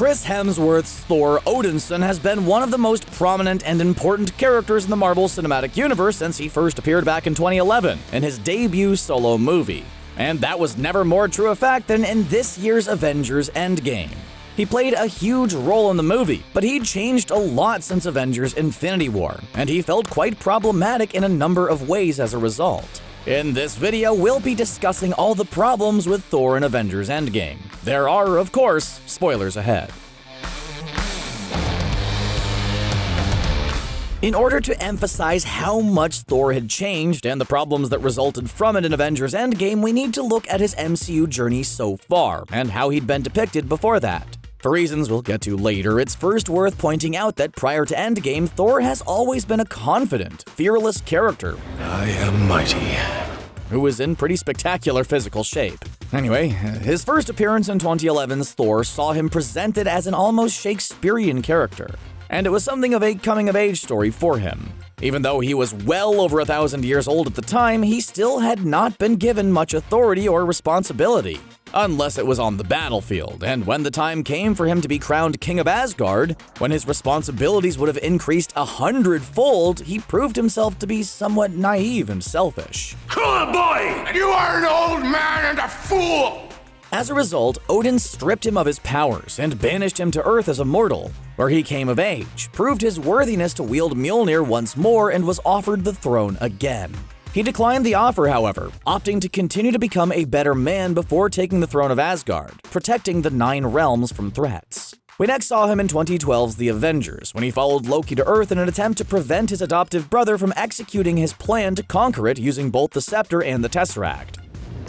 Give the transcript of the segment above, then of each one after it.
Chris Hemsworth's Thor Odinson has been one of the most prominent and important characters in the Marvel Cinematic Universe since he first appeared back in 2011 in his debut solo movie. And that was never more true a fact than in this year's Avengers Endgame. He played a huge role in the movie, but he changed a lot since Avengers Infinity War, and he felt quite problematic in a number of ways as a result. In this video, we'll be discussing all the problems with Thor in Avengers Endgame. There are, of course, spoilers ahead. In order to emphasize how much Thor had changed and the problems that resulted from it in Avengers Endgame, we need to look at his MCU journey so far, and how he'd been depicted before that. For reasons we'll get to later, it's first worth pointing out that prior to Endgame, Thor has always been a confident, fearless character. I am mighty. Who was in pretty spectacular physical shape. Anyway, his first appearance in 2011's Thor saw him presented as an almost Shakespearean character, and it was something of a coming-of-age story for him. Even though he was well over 1,000 years old at the time, he still had not been given much authority or responsibility, unless it was on the battlefield, and when the time came for him to be crowned King of Asgard, when his responsibilities would have increased 100-fold, he proved himself to be somewhat naive and selfish. Cool boy! You are an old man and a fool! As a result, Odin stripped him of his powers and banished him to Earth as a mortal, where he came of age, proved his worthiness to wield Mjolnir once more, and was offered the throne again. He declined the offer, however, opting to continue to become a better man before taking the throne of Asgard, protecting the 9 realms from threats. We next saw him in 2012's The Avengers, when he followed Loki to Earth in an attempt to prevent his adoptive brother from executing his plan to conquer it using both the scepter and the Tesseract.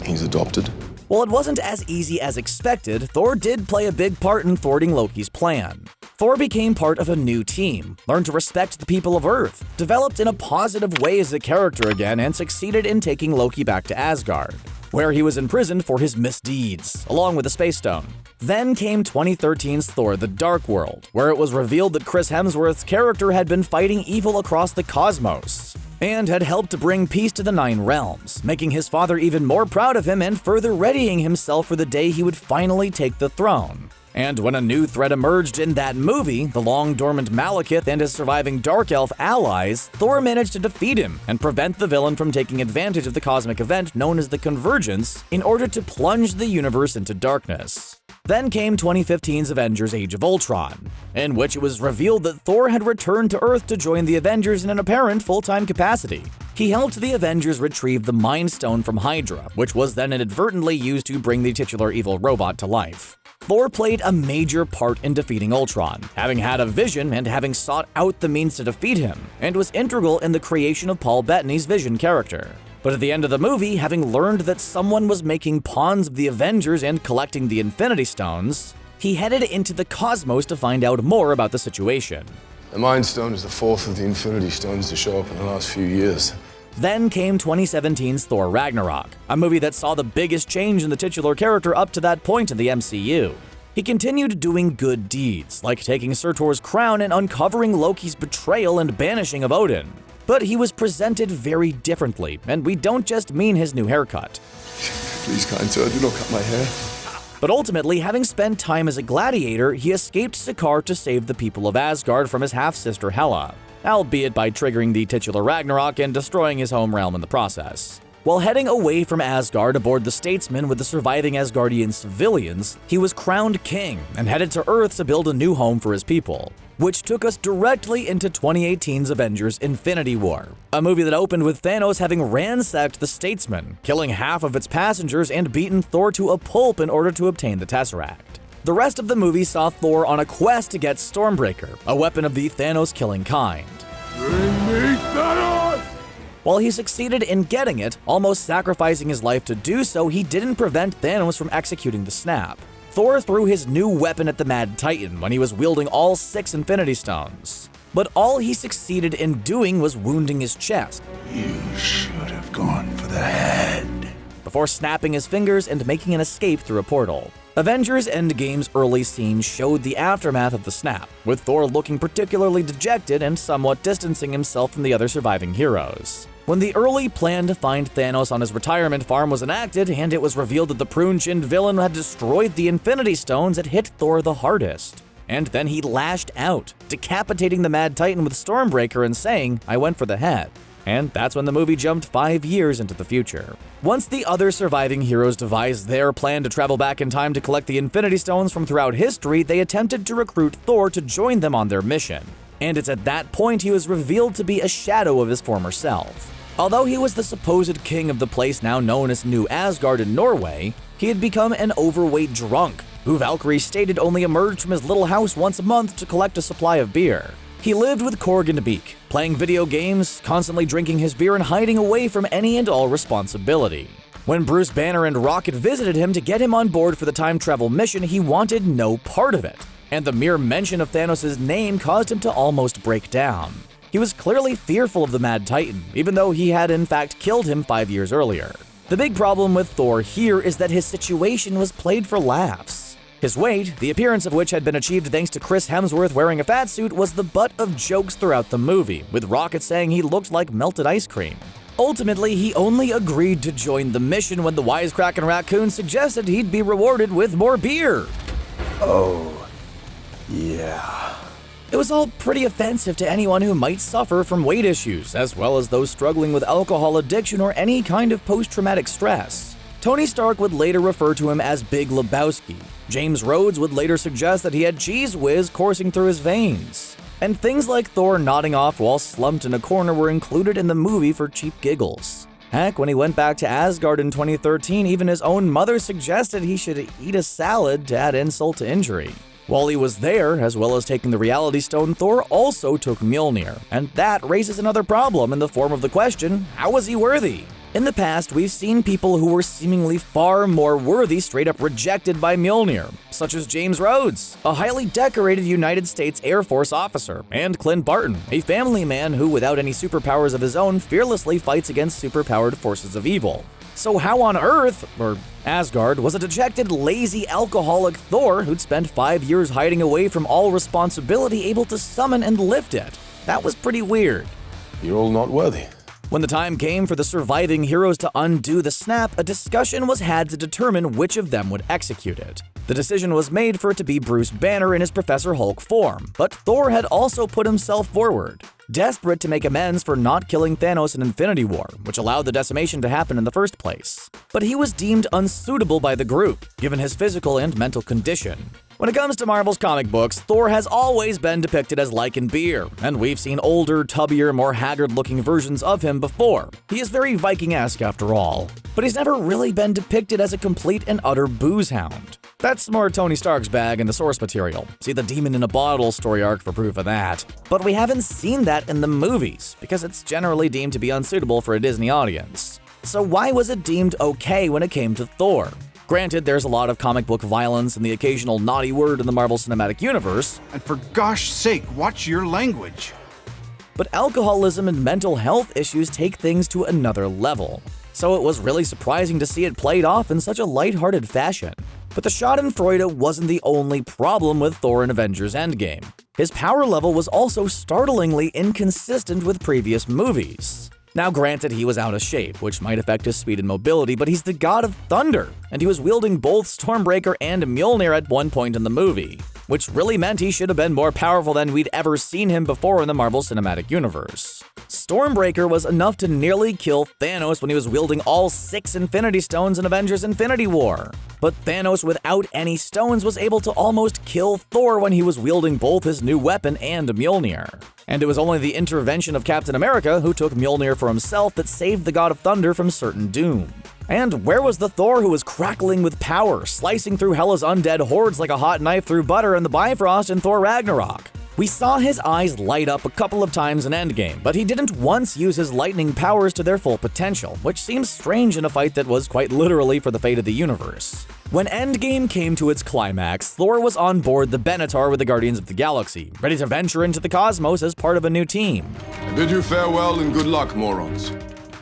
He's adopted. While it wasn't as easy as expected, Thor did play a big part in thwarting Loki's plan. Thor became part of a new team, learned to respect the people of Earth, developed in a positive way as a character again, and succeeded in taking Loki back to Asgard, where he was imprisoned for his misdeeds, along with the Space Stone. Then came 2013's Thor: The Dark World, where it was revealed that Chris Hemsworth's character had been fighting evil across the cosmos, and had helped to bring peace to the 9 realms, making his father even more proud of him and further readying himself for the day he would finally take the throne. And when a new threat emerged in that movie, the long-dormant Malekith and his surviving Dark Elf allies, Thor managed to defeat him and prevent the villain from taking advantage of the cosmic event known as the Convergence in order to plunge the universe into darkness. Then came 2015's Avengers: Age of Ultron, in which it was revealed that Thor had returned to Earth to join the Avengers in an apparent full-time capacity. He helped the Avengers retrieve the Mind Stone from Hydra, which was then inadvertently used to bring the titular evil robot to life. Thor played a major part in defeating Ultron, having had a vision and having sought out the means to defeat him, and was integral in the creation of Paul Bettany's Vision character. But at the end of the movie, having learned that someone was making pawns of the Avengers and collecting the Infinity Stones, he headed into the cosmos to find out more about the situation. The Mind Stone is the 4th of the Infinity Stones to show up in the last few years. Then came 2017's Thor: Ragnarok, a movie that saw the biggest change in the titular character up to that point in the MCU. He continued doing good deeds, like taking Surtur's crown and uncovering Loki's betrayal and banishing of Odin. But he was presented very differently, and we don't just mean his new haircut. Please, kind sir, do not cut my hair. But ultimately, having spent time as a gladiator, he escaped Sakaar to save the people of Asgard from his half-sister Hela, albeit by triggering the titular Ragnarok and destroying his home realm in the process. While heading away from Asgard aboard the Statesman with the surviving Asgardian civilians, he was crowned king and headed to Earth to build a new home for his people, which took us directly into 2018's Avengers: Infinity War, a movie that opened with Thanos having ransacked the Statesman, killing half of its passengers and beaten Thor to a pulp in order to obtain the Tesseract. The rest of the movie saw Thor on a quest to get Stormbreaker, a weapon of the Thanos-killing kind. Bring me Thanos! While he succeeded in getting it, almost sacrificing his life to do so, he didn't prevent Thanos from executing the snap. Thor threw his new weapon at the Mad Titan when he was wielding all 6 Infinity Stones. But all he succeeded in doing was wounding his chest. You should have gone for the head. Before snapping his fingers and making an escape through a portal. Avengers Endgame's early scene showed the aftermath of the snap, with Thor looking particularly dejected and somewhat distancing himself from the other surviving heroes. When the early plan to find Thanos on his retirement farm was enacted, and it was revealed that the prune-chinned villain had destroyed the Infinity Stones, it hit Thor the hardest. And then he lashed out, decapitating the Mad Titan with Stormbreaker and saying, "I went for the head." And that's when the movie jumped 5 years into the future. Once the other surviving heroes devised their plan to travel back in time to collect the Infinity Stones from throughout history, they attempted to recruit Thor to join them on their mission. And it's at that point he was revealed to be a shadow of his former self. Although he was the supposed king of the place now known as New Asgard in Norway, he had become an overweight drunk, who Valkyrie stated only emerged from his little house once a month to collect a supply of beer. He lived with Korg and Beak, playing video games, constantly drinking his beer and hiding away from any and all responsibility. When Bruce Banner and Rocket visited him to get him on board for the time travel mission, he wanted no part of it, and the mere mention of Thanos' name caused him to almost break down. He was clearly fearful of the Mad Titan, even though he had in fact killed him 5 years earlier. The big problem with Thor here is that his situation was played for laughs. His weight, the appearance of which had been achieved thanks to Chris Hemsworth wearing a fat suit, was the butt of jokes throughout the movie, with Rocket saying he looked like melted ice cream. Ultimately, he only agreed to join the mission when the wisecracking raccoon suggested he'd be rewarded with more beer. Oh, yeah. It was all pretty offensive to anyone who might suffer from weight issues, as well as those struggling with alcohol addiction or any kind of post-traumatic stress. Tony Stark would later refer to him as Big Lebowski. James Rhodes would later suggest that he had cheese whiz coursing through his veins. And things like Thor nodding off while slumped in a corner were included in the movie for cheap giggles. Heck, when he went back to Asgard in 2013, even his own mother suggested he should eat a salad to add insult to injury. While he was there, as well as taking the Reality Stone, Thor also took Mjolnir, and that raises another problem in the form of the question, how was he worthy? In the past, we've seen people who were seemingly far more worthy straight up rejected by Mjolnir, such as James Rhodes, a highly decorated United States Air Force officer, and Clint Barton, a family man who, without any superpowers of his own, fearlessly fights against superpowered forces of evil. So how on Earth, or Asgard, was a dejected, lazy, alcoholic Thor who'd spent 5 years hiding away from all responsibility able to summon and lift it? That was pretty weird. You're all not worthy. When the time came for the surviving heroes to undo the snap, a discussion was had to determine which of them would execute it. The decision was made for it to be Bruce Banner in his Professor Hulk form, but Thor had also put himself forward, desperate to make amends for not killing Thanos in Infinity War, which allowed the decimation to happen in the first place. But he was deemed unsuitable by the group, given his physical and mental condition. When it comes to Marvel's comic books, Thor has always been depicted as lichen beer, and we've seen older, tubbier, more haggard-looking versions of him before. He is very Viking-esque after all, but he's never really been depicted as a complete and utter booze hound. That's more Tony Stark's bag in the source material. See the Demon in a Bottle story arc for proof of that. But we haven't seen that in the movies, because it's generally deemed to be unsuitable for a Disney audience. So why was it deemed okay when it came to Thor? Granted, there's a lot of comic book violence and the occasional naughty word in the Marvel Cinematic Universe. And for gosh sake, watch your language. But alcoholism and mental health issues take things to another level. So it was really surprising to see it played off in such a lighthearted fashion. But the schadenfreude wasn't the only problem with Thor in Avengers Endgame. His power level was also startlingly inconsistent with previous movies. Now granted, he was out of shape, which might affect his speed and mobility, but he's the god of thunder, and he was wielding both Stormbreaker and Mjolnir at one point in the movie, which really meant he should have been more powerful than we'd ever seen him before in the Marvel Cinematic Universe. Stormbreaker was enough to nearly kill Thanos when he was wielding all 6 Infinity Stones in Avengers Infinity War. But Thanos without any stones was able to almost kill Thor when he was wielding both his new weapon and Mjolnir. And it was only the intervention of Captain America, who took Mjolnir for himself, that saved the God of Thunder from certain doom. And where was the Thor who was crackling with power, slicing through Hela's undead hordes like a hot knife through butter in the Bifrost in Thor Ragnarok? We saw his eyes light up a couple of times in Endgame, but he didn't once use his lightning powers to their full potential, which seems strange in a fight that was quite literally for the fate of the universe. When Endgame came to its climax, Thor was on board the Benatar with the Guardians of the Galaxy, ready to venture into the cosmos as part of a new team. I bid you farewell and good luck, morons.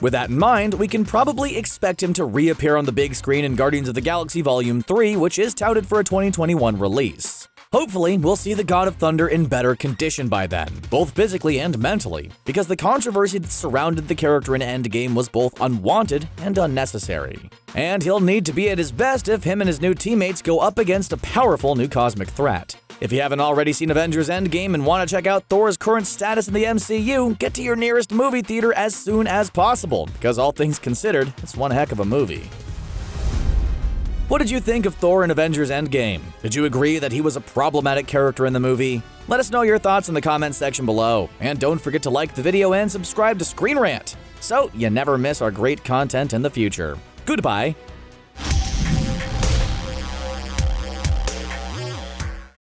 With that in mind, we can probably expect him to reappear on the big screen in Guardians of the Galaxy Volume 3, which is touted for a 2021 release. Hopefully, we'll see the God of Thunder in better condition by then, both physically and mentally, because the controversy that surrounded the character in Endgame was both unwanted and unnecessary. And he'll need to be at his best if him and his new teammates go up against a powerful new cosmic threat. If you haven't already seen Avengers Endgame and want to check out Thor's current status in the MCU, get to your nearest movie theater as soon as possible, because all things considered, it's one heck of a movie. What did you think of Thor in Avengers Endgame? Did you agree that he was a problematic character in the movie? Let us know your thoughts in the comments section below, and don't forget to like the video and subscribe to Screen Rant, so you never miss our great content in the future. Goodbye.